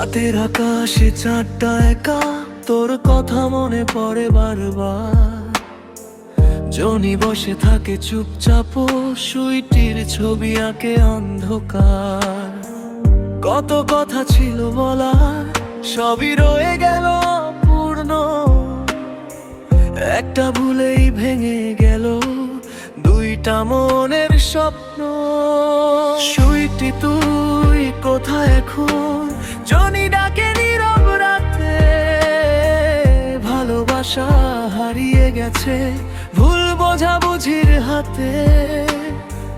রাতের আকাশে চাঁদটা একা, তোর কথা মনে পড়ে বারবার। জনি বসে থাকে চুপচাপ, সুইটির ছবি আঁকে অন্ধকার। কত কথা ছিল বলার, সবই রয়ে গেল অপূর্ণ। একটা ভুলেই ভেঙে গেল দুইটা মনের স্বপ্ন। সুইটি তুই কোথায় এখন? জনি ডাকে নীরব রাতে। ভালোবাসা হারিয়ে গেছে ভুল বোঝাবুঝির হাতে।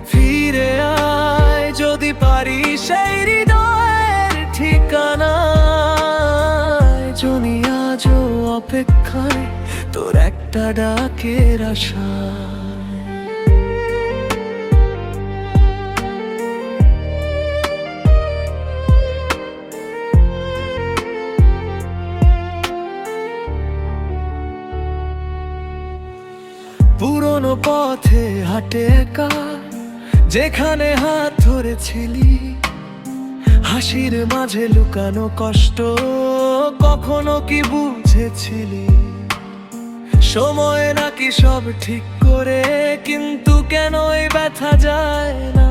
ফিরে আয় যদি পারি সেই হৃদয়ের ঠিকানায়। জনি আজও অপেক্ষায় তোর একটা ডাকের আশায়। পুরনো পথে হাঁটে একা, যেখানে হাত ধরেছিলি। হাসির মাঝে লুকানো কষ্ট কখনো কি বুঝেছিলি? সময় নাকি সব ঠিক করে, কিন্তু কেন এই ব্যথা যায় না?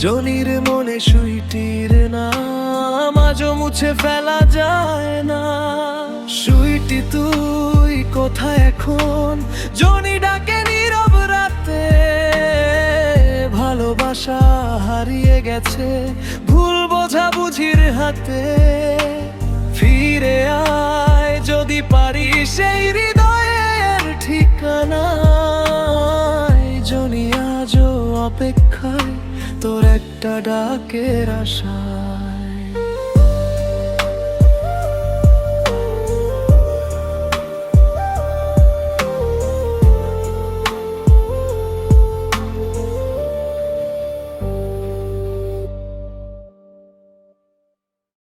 জনির মনে সুইটির নাম আজও মুছে ফেলা যায় না। সুইটি তুই কোথায় এখন? জনি ডাকে নীরব রাতে। ভালোবাসা হারিয়ে গেছে ভুল বোঝাবুঝির হাতে। ফিরে আয় যদি পারি সেই হৃদয়ের ঠিকানায়। জনি আজও অপেক্ষায় তোর একটা ডাকের আশা।